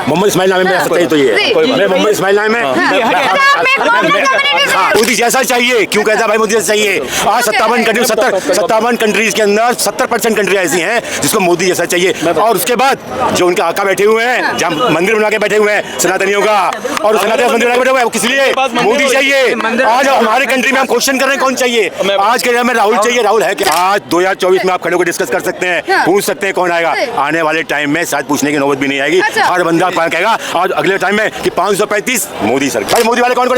मोहम्मद इस्माइल नाम है, सत्ता तो ये है मोहम्मद इस्माइल नाम है। मोदी जैसा चाहिए, क्यों कहता है भाई मोदी जैसा चाहिए। आज 57 कंट्रीज के अंदर 70% कंट्री ऐसी हैं जिसको मोदी जैसा चाहिए। और उसके बाद जो उनके आका बैठे हुए हैं, जहाँ मंदिर बना के बैठे हुए हैं सनातनियों का, और सनातन मंदिर बना के बैठे हुए हैं, किस लिए मोदी चाहिए। आज हमारे कंट्री में हम क्वेश्चन कर रहे हैं कौन चाहिए। आज के टाइम में राहुल चाहिए। राहुल है कि आज 2024 में आप खड़े होकर डिस्कस कर सकते हैं, पूछ सकते हैं कौन आएगा। आने वाले टाइम में शायद पूछने की नौबत भी नहीं आएगी। हर बंदा कहेगा आज अगले टाइम में कि 535 मोदी सरकार। मोदी वाले कौन कौन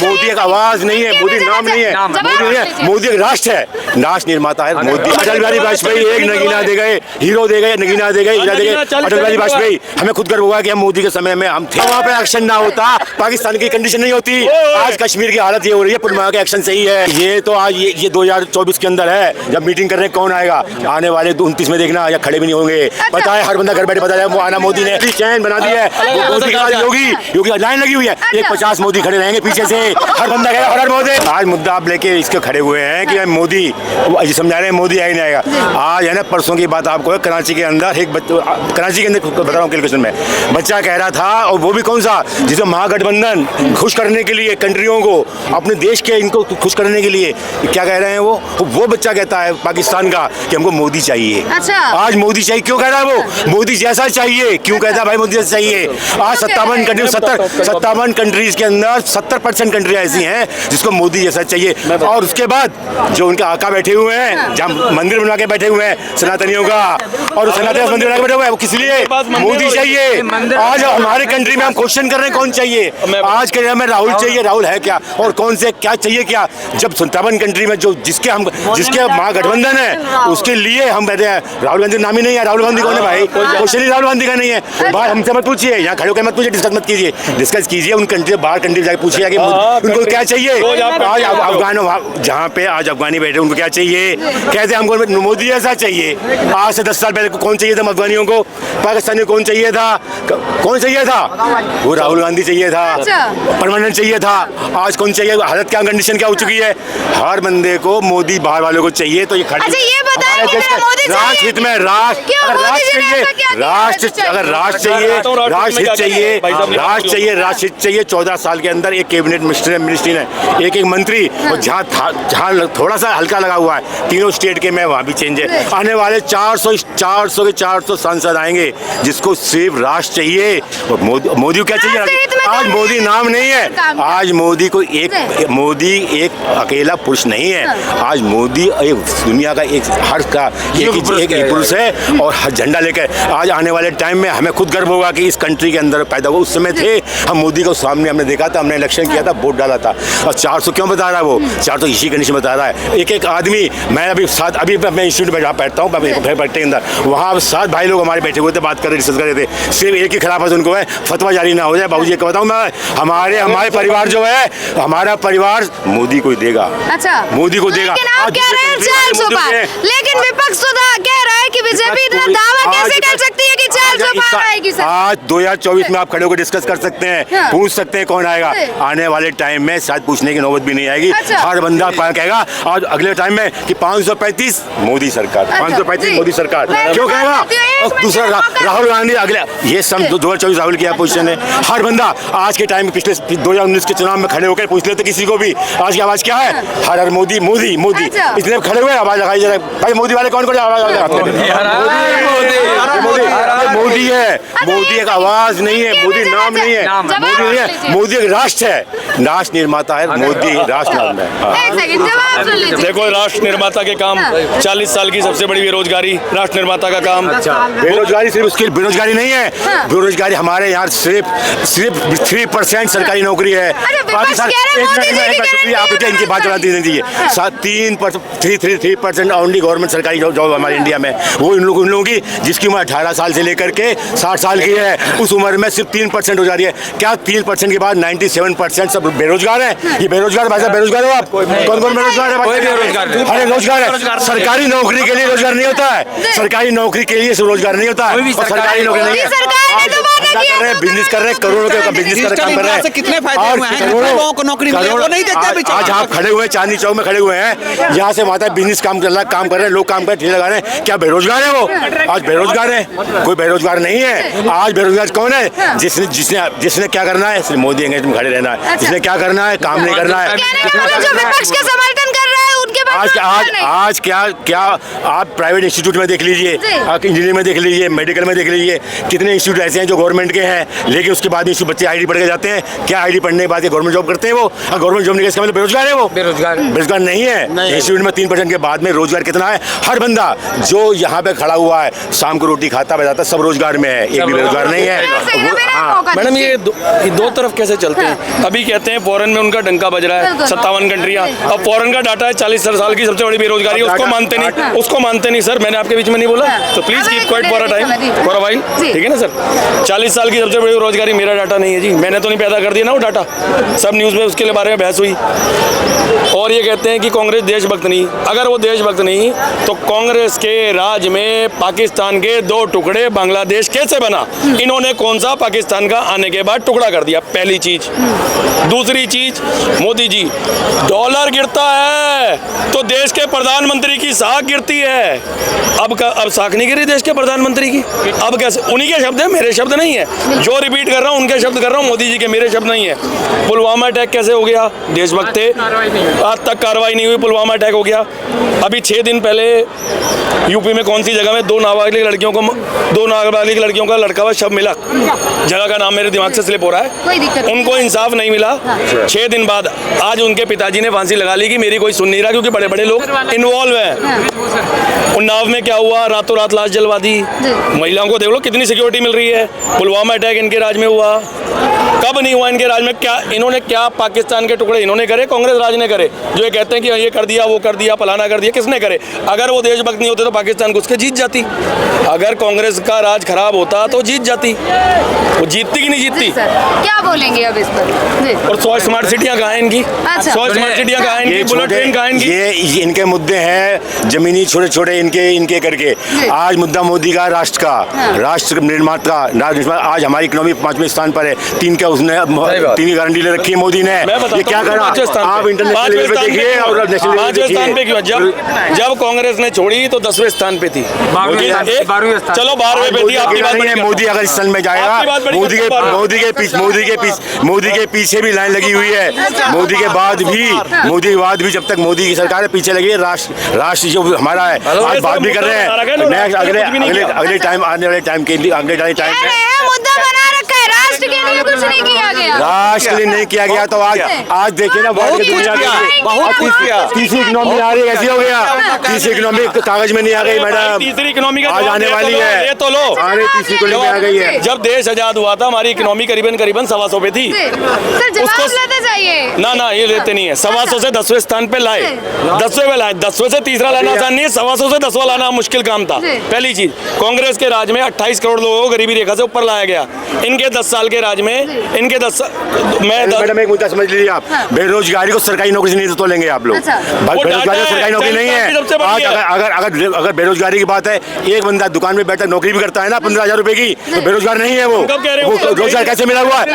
मोदी एक आवाज नहीं है, मोदी नाम नहीं है, मोदी नहीं है, मोदी एक राष्ट्र है, राष्ट्र निर्माता है मोदी। अटल बिहारी वाजपेयी एक नगीना दे गए, हीरो दे गए, नगीना दे गए, हीरा दे गए। अटल बिहारी वाजपेयी, हमें खुद गर्व हुआ कि हम मोदी के समय में हम थे। वहाँ पे एक्शन ना होता, पाकिस्तान की कंडीशन नहीं होती। आज कश्मीर की हालत ये हो रही है, पुलवामा का एक्शन सही है। ये तो आज ये 2024 के अंदर है, जब मीटिंग कर रहे हैं कौन आएगा। आने वाले 29 में देखना या खड़े भी नहीं होंगे। पता है हर बंदा घर बैठे, पता है वो आना मोदी ने चैन बना दी है। योगी लाइन लगी हुई है, एक 50 मोदी खड़े रहेंगे पीछे से, हर बंदा कहेगा हर मोदी। आज मुद्दा आप लेके इसके खड़े हुए हैं कि मोदी समझा रहे हैं मोदी आई नहीं आएगा। आज है ना, परसों की बात आपको है, कराची के अंदर एक कराची के अंदर बता रहा हूँ कैलकुलेशन में, बच्चा कह रहा था, और वो भी कौन सा, जिसे महागठबंधन खुश करने के लिए कंट्रियों को, अपने देश के इनको खुश करने के लिए क्या कह रहे हैं वो बच्चा कहता है पाकिस्तान का कि हमको मोदी चाहिए। अच्छा। आज मोदी चाहिए, क्यों कह रहा है वो मोदी जैसा चाहिए, क्यों कहता है भाई मोदी जैसा चाहिए। आज 57 कंट्रीज के अंदर 70% कंट्री ऐसी हैं जिसको मोदी जैसा चाहिए। और उसके बाद जो उनके आका बैठे हुए हैं, जहाँ मंदिर बना के बैठे हुए हैं सनातनियों का, और सनातन मंदिर बना के बैठे हुए हैं, किस लिए मोदी चाहिए। आज हमारे कंट्री में हम क्वेश्चन कर रहे हैं कौन चाहिए। आज के में राहुल चाहिए। राहुल है क्या, और कौन से क्या चाहिए क्या, जब 57 कंट्री में जो जिसके महागठबंधन है उसके लिए हम बैठे हैं। राहुल गांधी नाम ही नहीं है। राहुल गांधी कौन है भाई, क्वेश्चन ही राहुल गांधी का नहीं है। बात हमसे मत पूछिए, यहाँ खड़े होकर मत पूछिए, डिस्कस मत कीजिए, डिस्कस कीजिए उन कंट्री बाहर कंट्री जाके पूछिए कि उनको क्या चाहिए। आज अफगानों जहाँ पे आज अफगानी बैठे उनको क्या चाहिए, कहते हमको मोदी ऐसा चाहिए। आज से 10 साल पहले कौन चाहिए था अफगानियों को, पाकिस्तानियों को कौन चाहिए था, कौन चाहिए था, वो राहुल गांधी चाहिए था, परमानेंट चाहिए था। आज कौन चाहिए, हालत क्या कंडीशन क्या हो चुकी है, हर बंदे को मोदी बाहर वालों को चाहिए। तो ये अच्छा ये बताएं कि राष्ट्र हित में राष्ट्र अगर राष्ट्र चाहिए, राष्ट्र हित चाहिए, राष्ट्र हित चाहिए। 14 साल के अंदर एक कैबिनेट मिनिस्ट्री ने एक मंत्री, और जहाँ थोड़ा सा हल्का लगा हुआ है तीनों स्टेट के में, वहाँ भी चेंज है। आने वाले 400 सांसद आएंगे जिसको सिर्फ राष्ट्र चाहिए। और मोदी क्या चाहिए, आज मोदी नाम नहीं है। आज मोदी एक अकेला पुरुष नहीं है। आज मोदी एक दुनिया का एक हर का एक पुरुष है, और झंडा लेकर आज आने वाले टाइम में हमें खुद गर्व होगा कि इस कंट्री के अंदर पैदा हुआ। उस समय थे हम मोदी को सामने हमने देखा था, हमने इलेक्शन किया था, वोट डाला था। और 400 क्यों बता रहा है वो, 400 इसी कंडीशन बता रहा है। एक आदमी, मैं अभी मैं इंस्टीट्यूट में बैठता हूँ बैठते अंदर, वहाँ 7 भाई लोग हमारे बैठे हुए थे, बात कर रहे, डिस्कस कर रहे थे। सिर्फ एक ही खिलाफत उनको है, फतवा जारी ना हो जाए। बाबूजी को बताऊँ मैं, हमारे परिवार जो है, हमारा परिवार मोदी को देगा। अच्छा, मोदी को देगा। आप कह रहे हैं 400 पार, लेकिन विपक्ष तो कह रहा है कि बीजेपी इतना दावा कैसे कर सकती है कि 400 पार आएगी। आज 2024 में आप खड़े होकर डिस्कस कर सकते हैं, पूछ सकते हैं कौन आएगा। आने वाले टाइम में शायद पूछने की नौबत भी नहीं आएगी। हर बंदा कहेगा आज अगले टाइम में कि 535 मोदी सरकार, 535 मोदी सरकार, क्यों कहेगा। और दूसरा राहुल गांधी, अगले ये सब 2024 राहुल की पोजीशन है। हर बंदा आज के टाइम में पिछले 2019 के चुनाव में खड़े होकर पूछ लेते किसी को भी, आज की आवाज क्या है, हर मोदी मोदी मोदी, इतने खड़े हुए आवाज लगाई जा रही है। भाई मोदी वाले कौन कौन आवाज लगाते हैं, मोदी है। मोदी एक आवाज नहीं है, मोदी नाम नहीं है, मोदी नहीं है, मोदी एक राष्ट्र है, राष्ट्र निर्माता है मोदी, राष्ट्र नाम है। देखो राष्ट्र निर्माता के काम, 40 साल की सबसे बड़ी बेरोजगारी राष्ट्र निर्माता का काम। बेरोजगारी सिर्फ उसकी बेरोजगारी नहीं है, बेरोजगारी हमारे यहाँ सिर्फ 3% सरकारी नौकरी है। पाकिस्तान आप इनकी बात चलाती नहीं दीजिए, 3% ओनली गवर्नमेंट सरकारी जॉब हमारे इंडिया में, वो इन लोगों की जिसकी उम्र 18 साल से लेकर के 60 साल की है, उस उम्र में सिर्फ 3% हो जा रही है। क्या 3% के बाद 97% सब बेरोजगार है। ये बेरोजगार, भाई साहब बेरोजगार हो आप, कौन कौन बेरोजगार है? अरे रोजगार है, सरकारी नौकरी के लिए रोजगार नहीं होता है, सरकारी नौकरी के लिए रोजगार नहीं होता है, सरकारी नौकरी नहीं है। बिजनेस कर रहे हैं, करोड़ों के बिजनेस कर काम कर रहे हैं। कितने फायदे हुए हैं, लोगों को नौकरी मिली है, वो नहीं देखते अभी। आज आप खड़े हुए हैं, चांदनी चौक में खड़े हुए हैं, यहाँ से वहाँ तक बिजनेस काम चल रहा है, काम कर रहे हैं, लोग काम कर ठेले लगा रहे हैं। क्या बेरोजगार है वो? आज बेरोजगार है? कोई बेरोजगार नहीं है। आज बेरोजगार कौन है? जिसने क्या करना है, सिर्फ मोदी अंग्रेज में खड़े रहना है। जिसने क्या करना है, काम नहीं करना है। जो विपक्ष के समर्थन कर रहा है उनके आज क्या आप प्राइवेट इंस्टीट्यूट में देख लीजिए, आप इंजीनियरिंग में देख लीजिए, मेडिकल में देख लीजिए, कितने इंस्टीट्यूट ऐसे हैं जो गवर्नमेंट के हैं, लेकिन उसके बाद में बच्चे आईडी पढ़ के जाते हैं। क्या आईडी पढ़ने के बाद गवर्नमेंट जॉब करते हैं वो? गवर्नमेंट जॉब नहीं, इसका मतलब बेरोजगार है वो? बेरोजगार नहीं है। इंस्टीट्यूट में 3% के बाद में रोजगार कितना है? हर बंदा जो यहाँ पे खड़ा हुआ है, शाम को रोटी खाता बैठाता, सब रोजगार में है, एक भी बेरोजगार नहीं है। मैडम ये दो तरफ कैसे चलते हैं? अभी कहते हैं फॉरेन में उनका डंका बज रहा है, 57 कंट्रियां। अब फॉरेन का डाटा है 40 साल की सबसे बड़ी बेरोजगारी, उसको मानते नहीं सर। मैंने आपके बीच में नहीं बोला, तो please keep quiet for a while, ठीक है ना सर? 40 साल की सबसे बड़ी बेरोजगारी मेरा डाटा नहीं है जी, मैंने तो नहीं पैदा कर दिया ना वो डाटा। सब न्यूज़ में उसके बारे में बहस हुई। और ये कहते हैं कि कांग्रेस देशभक्त नहीं। अगर वो देशभक्त नहीं तो कांग्रेस के राज में पाकिस्तान के 2 टुकड़े बांग्लादेश कैसे बना? इन्होंने कौन सा पाकिस्तान का आने के बाद टुकड़ा कर दिया? पहली चीज। दूसरी चीज, मोदी जी, डॉलर गिरता है तो देश के प्रधानमंत्री की साख गिरती है। अब साख नहीं गिरी देश के प्रधानमंत्री की? अब कैसे? उन्हीं के शब्द है, मेरे शब्द नहीं है। जो रिपीट कर रहा हूँ उनके शब्द कर रहा हूँ, मोदी जी के, मेरे शब्द नहीं है। पुलवामा अटैक कैसे हो गया? देशभक्त थे, आज तक कार्रवाई नहीं हुई, पुलवामा अटैक हो गया। अभी 6 दिन पहले यूपी में कौन सी जगह में 2 नाबालिग लड़कियों का लड़का हुआ शव मिला। जगह का नाम मेरे दिमाग से स्लिप हो रहा है। उनको इंसाफ नहीं मिला। 6 दिन बाद आज उनके पिताजी ने फांसी लगा ली कि मेरी कोई सुन नहीं रहा, क्योंकि बड़े बड़े लोग इन्वॉल्व हैं। उन्नाव में क्या हुआ? रातों रात लाश जलवा दी। महिलाओं को देख लो कितनी सिक्योरिटी मिल रही है। पुलवामा अटैक इनके राज में हुआ, कब नहीं हुआ इनके राज में? इन्होंने क्या पाकिस्तान के टुकड़े इन्होंने करे, कांग्रेस राज ने करे? जो ये कहते हैं कि ये कर दिया, वो कर दिया, फलाना कर दिया, किसने करे? अगर वो देशभक्त नहीं होते तो पाकिस्तान घुस के जीत जाती। अगर कांग्रेस का राज खराब होता तो जीत जाती। वो जीतती कि नहीं जीतती? क्या बोलेंगे अब इस पर? और 100 स्मार्ट सिटियां कहाँ हैं इनकी? 100 स्मार्ट सिटियां कहाँ हैं इनकी? बुलेट ट्रेन कहाँ है इनकी? ये इनके मुद्दे हैं जमीनी, छोटे छोटे इनके करके। आज मुद्दा मोदी का, राष्ट्र का, राष्ट्र निर्माता का। आज हमारी इकोनॉमी 5वें स्थान पर है। 3 की गारंटी ले रखी है मोदी ने। ये क्या कर रहा? आप इंटरनेशनल लेवल पे देखिए और नेशनल लेवल पे 5वें स्थान पे क्यों? जब कांग्रेस ने छोड़ी तो 10वें स्थान पे थी। चलो 12वें पे थी। आपकी बात नहीं है। मोदी अगर इस साल में जाएगा, मोदी के पीछे भी लाइन लगी हुई है। मोदी के बाद भी जब तक मोदी की सरकार है पीछे लगी है। राष्ट्र जो हमारा है, आज बात भी कर रहे हैं। अगले टाइम, आने वाले टाइम के लिए, अगले टाइम मुद्दा बना रखा है, राष्ट्र के लिए कुछ नहीं किया गया। राष्ट्र के लिए नहीं किया गया तो आज देखिए ना, बहुत कुछ किया। तीसरी इकोनॉमी आ रही है, ऐसी हो गया। तीसरी इकोनॉमी कागज में नहीं आ गई मैडम, तीसरी इकोनॉमी आज आने वाली है। ये तो लो, तीसरी इकोनॉमी आ गई है। जब देश आजाद हुआ था हमारी इकोनॉमी करीबन 125 पे थी। उसको लेते जाइए ना ये लेते नहीं है। 125 से 10वें स्थान पे लाए, 10वें पे लाए। 10वें से तीसरा लाना आसान नहीं है, 125 से 10वां लाना मुश्किल काम था। पहली चीज, कांग्रेस के राज में 28 करोड़ लोगों को गरीबी रेखा से ऊपर लाया गया। इनके 10 साल के राज में, मैडम एक मुद्दा समझ लीजिए आप, बेरोजगारी को सरकारी नौकरी से नहीं तोलेंगे आप लोग। बेरोजगारी सरकारी नौकरी नहीं है। आज अगर बेरोजगारी की बात है, एक बंदा दुकान में बैठा नौकरी भी करता है ना 15,000 रुपए की, तो बेरोजगार नहीं है वो। रोजगार कैसे मिला हुआ है?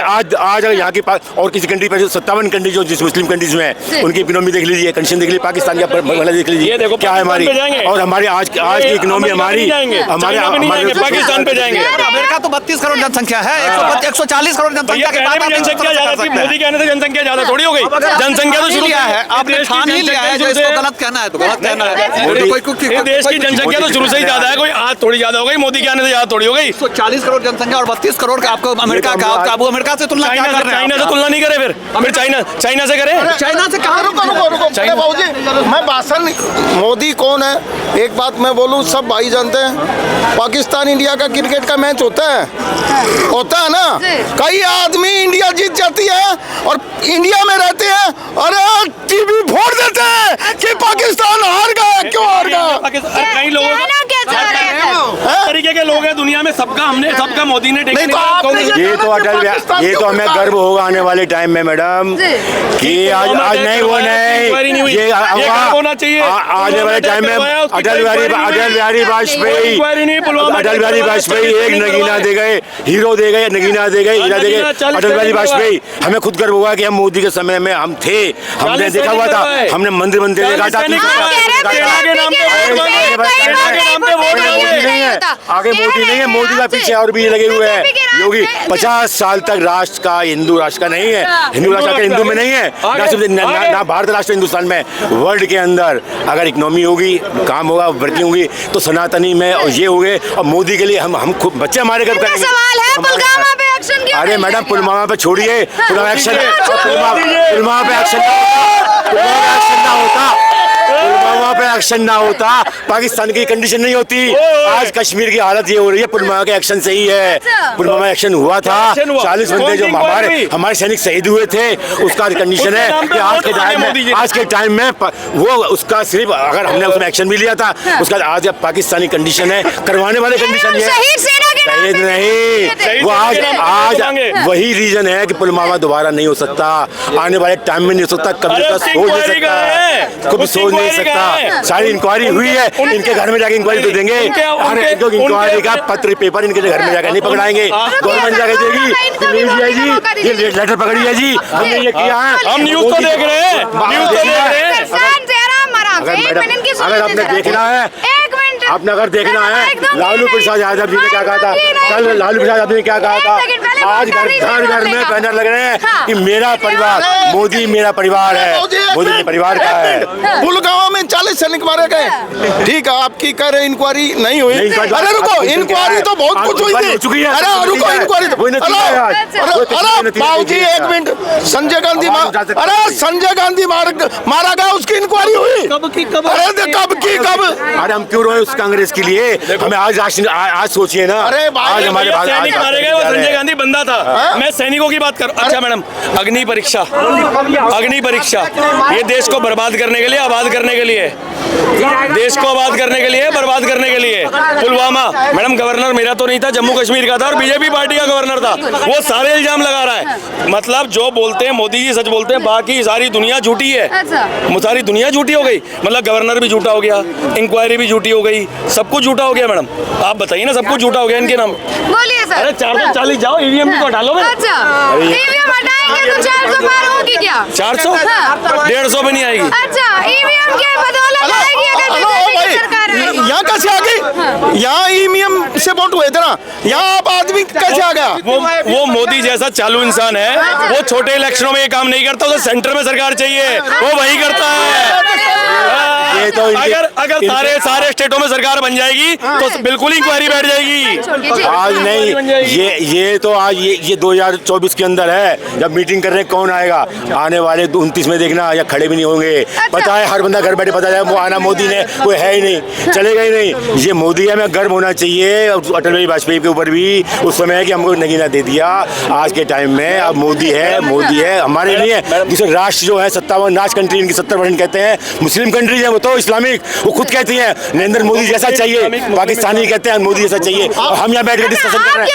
आज अगर यहाँ की और किसी कंट्री पर 57 कंट्री जो जिस मुस्लिम कंट्रीज में है उनकी इकोनॉमी देख लीजिए, कंडीशन देख लीजिए, पाकिस्तान का देख लीजिए क्या है हमारी। और हमारी आज की इकोनॉमी हमारे पाकिस्तान पे जाएंगे। अमेरिका तो 32 करोड़ जनसंख्या है, 140 करोड़ जनसंख्या के बाद जनसंख्या ज्यादा थी। मोदी कहने से जनसंख्या ज्यादा थोड़ी हो गई। जनसंख्या तो शुरू है, आपने ठान ही लिया है। जो इसको गलत कहना है तो गलत कहना है। देश की जनसंख्या तो शुरू से ही ज्यादा है, कोई आज थोड़ी ज्यादा हो गई। मोदी के आने से ज्यादा थोड़ी हो गई। 140 करोड़ जनसंख्या और 32 करोड़ का आपको अमेरिका का, आपको अमेरिका से तुलना क्या कर रहे हैं? चाइना से तुलना नहीं करे, फिर चाइना से करें। चाइना से कहाँ? रुको बाबूजी, मैं भाषण, मोदी कौन है? एक बात मैं बोलूं, सब भाई जानते हैं, पाकिस्तान इंडिया का क्रिकेट का मैच होता है होता है ना, जी। कई आदमी इंडिया जीत जाती है और इंडिया में रहते हैं, अरे टीवी फोड़ देते हैं कि पाकिस्तान हार गया, क्यों हार गया? कई लोगों कहना क्या चाह रहे हैं सर? इस तरीके के लोग हैं दुनिया में, सबका मोदी ने नहीं तो आपने ये तो अटल, ये तो हमें गर्व होगा आने वाले टाइम में मैडम जी। कि आज नहीं वो नहीं, ये होना चाहिए आने वाले टाइम में अटल बिहारी वाजपेयी एक नगीना दे गए, हीरो दे गए, नगीना दे गए, हीरा दे गए अटल बिहारी वाजपेयी। हमें खुद गर्व हुआ कि हम मोदी के समय में हम थे, हमने देखा हुआ था, हमने मंदिर मंदिर देखा था। आगे मोदी नहीं है, मोदी का पीछे और भी लगे हुए हैं योगी। 50 साल तक राष्ट्र का, हिंदू राष्ट्र का नहीं है, हिंदू राष्ट्र का हिंदू में नहीं है ना भारत राष्ट्र हिंदुस्तान में, वर्ल्ड के अंदर अगर इकोनॉमी होगी, काम होगा, वर्किंग होगी तो सनातनी में और ये हो गए। और मोदी के लिए हम खुद बच्चे हमारे घर करेंगे। सवाल है पुलवामा पे एक्शन क्यों? अरे मैडम पुलवामा पे छोड़िए, पुलवामा एक्शन पे एक्शन पुलवामा पे एक्शन ना होता, पाकिस्तान की कंडीशन नहीं होती। आज कश्मीर की हालत ये हो रही है पुलवामा के एक्शन से ही है। पुलवामा एक्शन हुआ था, 40 बंदे जो हमारे सैनिक शहीद हुए थे, उसका कंडीशन है कि आज के टाइम में वो उसका सिर्फ अगर हमने उसमें एक्शन भी लिया था, उसका आज पाकिस्तानी कंडीशन है, करवाने वाले कंडीशन है शहीद नहीं। वो आज वही रीजन है कि पुलवामा दोबारा नहीं हो सकता, आने वाले टाइम में नहीं हो सकता, कभी का सोच नहीं सकता, कभी सोच नहीं सकता। सारी इंक्वायरी हुई है, इनके घर में जाके इंक्वायरी तो देंगे, इंक्वायरी का पत्र पेपर इनके घर में जाकर नहीं पकड़ाएंगे, गवर्नमेंट जाके देगी ये लेटर पकड़ी है जी, हमने ये किया है। हम न्यूज तो देख रहे हैं, न्यूज तो देख रहे हैं। अगर आपने देखना है, आपने अगर देखना है लालू प्रसाद यादव जी ने क्या कहा था, कल लालू प्रसाद यादव ने क्या कहा था, आज घर में बैनर लग रहे हैं कि मेरा परिवार मोदी मेरा परिवार है, मोदी के परिवार का है। पुलवामा में 40 सैनिक मारे गए, ठीक है, आपकी कह रहे इंक्वायरी नहीं हुई। अरे रुको, इंक्वायरी तो बहुत कुछ हुई थी। अरे रुको, इंक्वायरी बाबूजी एक मिनट, संजय गांधी मारा गया, उसकी इंक्वायरी हुई कब की? अरे हम क्यों रोए उस कांग्रेस के लिए? हमें आज सोचिए ना, आज हमारे सैनिक मारे गए, वो संजय गांधी बंदा था। मैं सैनिकों की बात कर, अच्छा मैडम, अग्नि परीक्षा ये देश को बर्बाद करने के लिए, आबाद करने के लिए, देश को आबाद करने के लिए, बर्बाद करने के लिए। पुलवामा मैडम गवर्नर मेरा तो नहीं था, जम्मू कश्मीर का था और बीजेपी पार्टी का गवर्नर था, वो सारे इल्जाम लगा रहा है। मतलब जो बोलते हैं मोदी जी सच बोलते हैं, बाकी सारी दुनिया झूठी है, सारी दुनिया झूठी हो गई। मतलब गवर्नर भी झूठा हो गया, इंक्वायरी भी झूठी हो गई, सब कुछ झूठा हो गया। मैडम आप बताइए ना, सब कुछ झूठा हो गया इनके नाम। बोलिए सर। अरे 440 जाओ, ईवीएम को हटा लो। अच्छा, ईवीएम हटाएंगे तो 400 पार होगी क्या? 400 150 में नहीं आएगी। अच्छा, ईवीएम के बदौलत आएगी अगर बीजेपी की सरकार आएगी। यहाँ कैसे आ गई? यहाँ ईवीएम से वोट हुए थे ना, यहाँ आप आदमी कैसे आ गया? वो मोदी जैसा चालू इंसान है, वो छोटे इलेक्शनों में ये काम नहीं करता, उसे सेंटर में सरकार चाहिए, वो वही करता है। ये तो अगर सारे स्टेटों में सरकार बन जाएगी तो बिल्कुल इंक्वायरी बैठ जाएगी। आज नहीं, ये तो आज ये 2024 के अंदर है, जब मीटिंग कर रहे हैं कौन आएगा, आने वाले 29 में देखना, या खड़े भी नहीं होंगे। पता है हर बंदा घर बैठे पता है वो आना मोदी ने, कोई है ही नहीं, चलेगा ही नहीं। ये मोदी है, हमें गर्व होना चाहिए अटल बिहारी वाजपेयी के ऊपर भी, उस समय है कि हमको नगीना दे दिया। आज के टाइम में अब मोदी है हमारे लिए। दूसरे राष्ट्र जो है 57 राष्ट्र कंट्री, इनकी 70% कहते हैं मुस्लिम कंट्रीज है, वो तो इस्लामिक, वो खुद कहती हैं नरेंद्र मोदी जैसा चाहिए, पाकिस्तानी कहते हैं मोदी जैसा चाहिए, और हम यहाँ बैठ के डिस्कशन कर रहे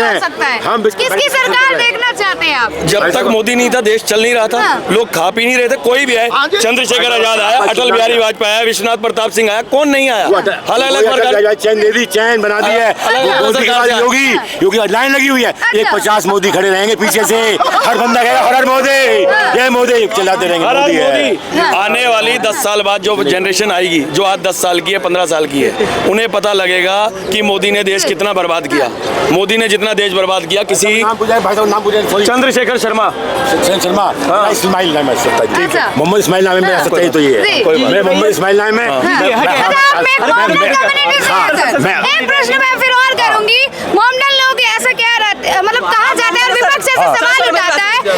हैं, हम किसकी सरकार देखना चाहते हैं आप? जब तक मोदी नहीं था देश चल नहीं रहा था, लोग खा पी नहीं रहे थे, कोई भी आए, चंद्रशेखर आजाद आया, अटल बिहारी वाजपेयी आया, विश्वनाथ प्रताप सिंह आया, कौन नहीं आया? अलग चैन दे दी, चैन बना दी है। योगी लाइन लगी हुई है, एक 50 मोदी खड़े रहेंगे पीछे से, हर बंदा कहेगा हर मोदी, जय मोदी, चिल्लाते रहेंगे। आने वाली 10 साल बाद जो जनरेशन आएगी, जो आज 10 साल की है, 15 साल की है, उन्हें पता लगेगा कि मोदी ने देश कितना बर्बाद किया। मोदी ने जितना देश बर्बाद किया, किसी चंद्रशेखर शर्मा इस्माइल नाम है, मोहम्मद इस्माइल नाम है, सच्चाई तो ये है, मैं मोहम्मद इस्माइल नाम है। एक प्रश्न मैं फिर और करूंगी, मोमडन लोग ऐसा क्या रहते, मतलब कहा जाता है और विपक्ष ऐसे सवाल उठाता है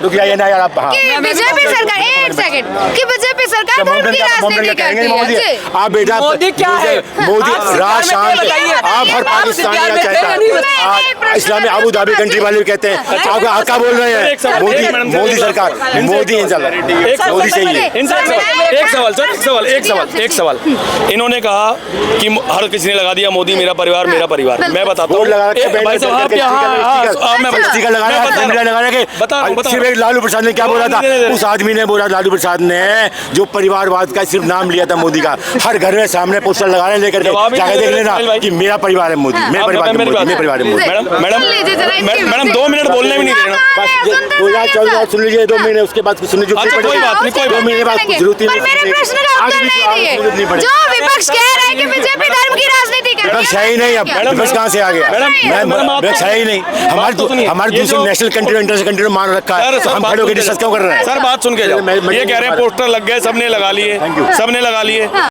रुकिए ये ना यार आप हाँ। कि बीजेपी सरकार, एक सेकंड, कि बीजेपी सरकार धर्म की राजनीति करती है जी। आप बेटा मोदी क्या है? मोदी राज शांत बताइए। आप हर पाकिस्तानी बिहार में कहता नहीं है बताया। इस्लामी अबू धाबी कंट्री वाले कहते हैं आप आका बोल रहे हैं मोदी सरकार मोदी मोदी चाहिए। एक सवाल इन्होंने कहा कि हर किसी ने लगा दिया मोदी मेरा परिवार मेरा परिवार। मैं बताता हूँ बोर्ड लगा रखे हैं, भाई साहब आप स्टिकर लगा रहे हैं, कैमरा लगा रखे हैं। सिर्फ एक लालू प्रसाद ने क्या बोला था, उस आदमी ने बोला, लालू प्रसाद ने जो परिवारवाद का सिर्फ नाम लिया था मोदी का, हर घर में सामने पोस्टर लगा रहे लेकर के जाकर देख लेना कि मेरा परिवार है मोदी, मेरा परिवार है मोदी, मेरा परिवार है मोदी। मैडम 2 मिनट बोलने भी नहीं दे रहे। बस 2014 सुन लीजिए 2 महीने, उसके बाद सुनने जो अच्छा, कोई बात नहीं, कोई 2 महीने बाद कुछ जरूरत ही पर मेरे प्रश्न का उत्तर नहीं दिए। जो विपक्ष कह रहा है कि बीजेपी धर्म की राजनीति कर रही है, विपक्ष है ही नहीं, अब विपक्ष कहाँ से आ गया? विपक्ष है ही नहीं, हमारे दूसरे नेशनल कंट्री इंटरनेशनल कंट्री में मान रखा है, हम खड़े होकर डिस्कस क्यों कर रहे हैं? सर बात सुन के जाओ। ये कह रहे हैं पोस्टर लग गए, सबने लगा लिए, सबने लगा लिए।